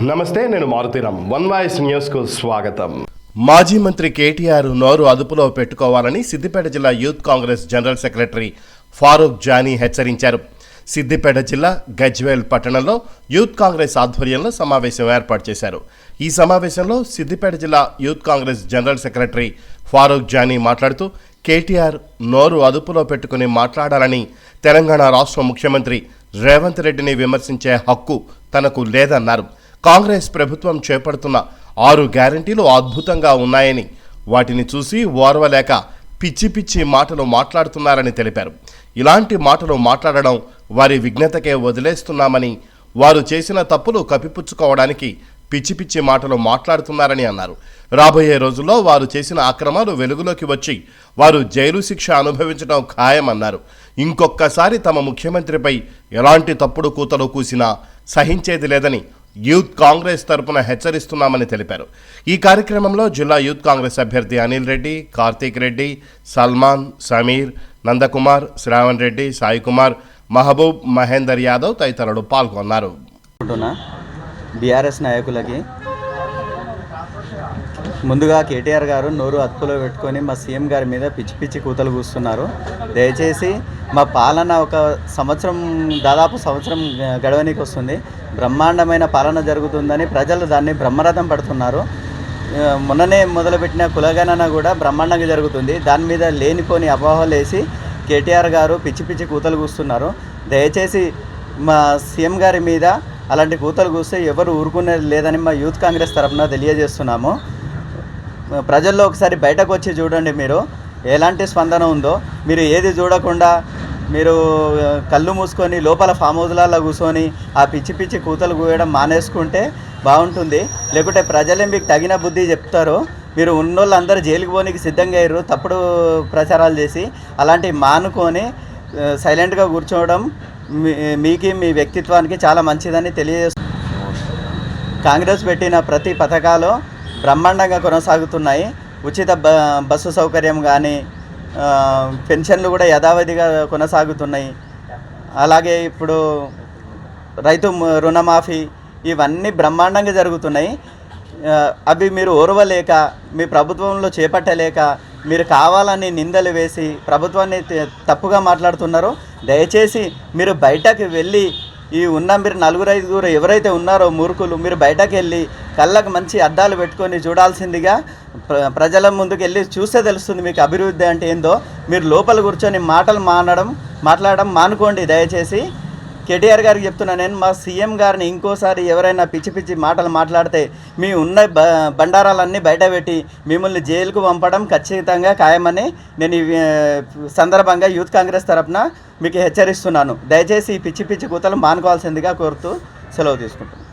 నమస్తే, నేను Maruthi Ram. One voice న్యూస్కు స్వాగతం. మాజీ మంత్రి కేటీఆర్ నోరు అదుపులో పెట్టుకోవాలని సిద్దిపేట జిల్లా youth Congress general secretary Farooq Jani హెచ్చరించారు. సిద్దిపేట జిల్లా గజ్వేల్ పట్టణంలో యూత్ కాంగ్రెస్ ఆధ్వర్యంలో సమావేశం ఏర్పాటు చేశారు. ఈ సమావేశంలో సిద్దిపేట జిల్లా youth Congress general secretary Farooq Jani మాట్లాడుతూ కేటీఆర్ నోరు అదుపులో పెట్టుకుని మాట్లాడాలని, తెలంగాణ రాష్ట్ర ముఖ్యమంత్రి రేవంత్ రెడ్డిని విమర్శించే హక్కు తనకు లేదన్నారు. కాంగ్రెస్ ప్రభుత్వం చేపడుతున్న 6 గ్యారంటీలు అద్భుతంగా ఉన్నాయని, వాటిని చూసి ఓర్వలేక పిచ్చి పిచ్చి మాటలు మాట్లాడుతున్నారని తెలిపారు. ఇలాంటి మాటలు మాట్లాడడం వారి విఘ్నతకే వదిలేస్తున్నామని, వారు చేసిన తప్పులు కప్పిపుచ్చుకోవడానికి పిచ్చి పిచ్చి మాటలు మాట్లాడుతున్నారని అన్నారు. రాబోయే రోజుల్లో వారు చేసిన అక్రమాలు వెలుగులోకి వచ్చి వారు జైలు శిక్ష అనుభవించడం ఖాయమన్నారు. ఇంకొక్కసారి తమ ముఖ్యమంత్రిపై ఎలాంటి తప్పుడు కూతలు కూసినా సహించేది లేదని యూత్ కాంగ్రెస్ తరపున హెచ్చరిస్తున్నామని తెలిపారు. ఈ కార్యక్రమంలో జిల్లా యూత్ కాంగ్రెస్ అభ్యర్థి అనిల్ రెడ్డి, కార్తీక్ రెడ్డి, సల్మాన్, సమీర్, నందకుమార్, శ్రావణ్ రెడ్డి, సాయి కుమార్, మహబూబ్, మహేందర్ యాదవ్ తదితరులు పాల్గొన్నారు. బీఆర్ఎస్ నాయకులకి ముందుగా కేటీఆర్ గారు నోరు అదుపులో పెట్టుకొని మా సీఎం గారి మీద పిచ్చి పిచ్చి కూతలు కూస్తున్నారు. దయచేసి మా పాలన ఒక దాదాపు సంవత్సరం గడవనికి వస్తుంది. బ్రహ్మాండమైన పాలన జరుగుతుందని ప్రజలు దాన్ని బ్రహ్మరథం పడుతున్నారు. మొన్ననే మొదలుపెట్టిన కులగణన కూడా బ్రహ్మాండంగా జరుగుతుంది. దాని మీద లేనిపోని అపోహలు వేసి కేటీఆర్ గారు పిచ్చి పిచ్చి కూతలు కూస్తున్నారు. దయచేసి మా సీఎం గారి మీద అలాంటి కూతలు కూస్తే ఎవరు ఊరుకునేది లేదని మా యూత్ కాంగ్రెస్ తరఫున తెలియజేస్తున్నాము. ప్రజల్లో ఒకసారి బయటకు వచ్చి చూడండి, మీరు ఎలాంటి స్పందన ఉందో. మీరు ఏది చూడకుండా మీరు కళ్ళు మూసుకొని లోపల ఫామ్ హౌస్లలో కూర్చొని ఆ పిచ్చి పిచ్చి కూతలు కూయడం మానేసుకుంటే బాగుంటుంది. లేకుంటే ప్రజలే మీకు తగిన బుద్ధి చెప్తారు. మీరు ఉన్నోళ్ళందరూ జైలుకి పోనీకి సిద్ధంగా అయ్యారు తప్పుడు ప్రచారాలు చేసి. అలాంటివి మానుకొని సైలెంట్గా కూర్చోవడం మీకు మీ వ్యక్తిత్వానికి చాలా మంచిదని తెలియజేస్తుంది. కాంగ్రెస్ పెట్టిన ప్రతి పథకాలు బ్రహ్మాండంగా కొనసాగుతున్నాయి. ఉచిత బస్సు సౌకర్యం కానీ, పెన్షన్లు కూడా యథావధిగా కొనసాగుతున్నాయి. అలాగే ఇప్పుడు రైతు రుణమాఫీ, ఇవన్నీ బ్రహ్మాండంగా జరుగుతున్నాయి. అవి మీరు ఓర్వలేక, మీ ప్రభుత్వంలో చేపట్టలేక మీరు కావాలని నిందలు వేసి ప్రభుత్వాన్ని తప్పుగా మాట్లాడుతున్నారు. దయచేసి మీరు బయటకు వెళ్ళి మీరు 4-5 ఎవరైతే ఉన్నారో మూర్ఖులు, మీరు బయటకు వెళ్ళి కళ్ళకు మంచి అద్దాలు పెట్టుకొని చూడాల్సిందిగా ప్రజల ముందుకు వెళ్ళి చూస్తే తెలుస్తుంది మీకు అభివృద్ధి అంటే ఏందో. మీరు లోపల కూర్చొని మాట్లాడడం మానుకోండి. దయచేసి కేటీఆర్ గారికి చెప్తున్నా నేను, మా సీఎం గారిని ఇంకోసారి ఎవరైనా పిచ్చి పిచ్చి మాటలు మాట్లాడితే మీ ఉన్న బండారాలన్నీ బయటపెట్టి మిమ్మల్ని జైలుకు పంపడం ఖచ్చితంగా ఖాయమని నేను ఈ సందర్భంగా యూత్ కాంగ్రెస్ తరఫున మీకు హెచ్చరిస్తున్నాను. దయచేసి ఈ పిచ్చి పిచ్చి కూతలు మానుకోవాల్సిందిగా కోరుతూ సెలవు తీసుకుంటాను.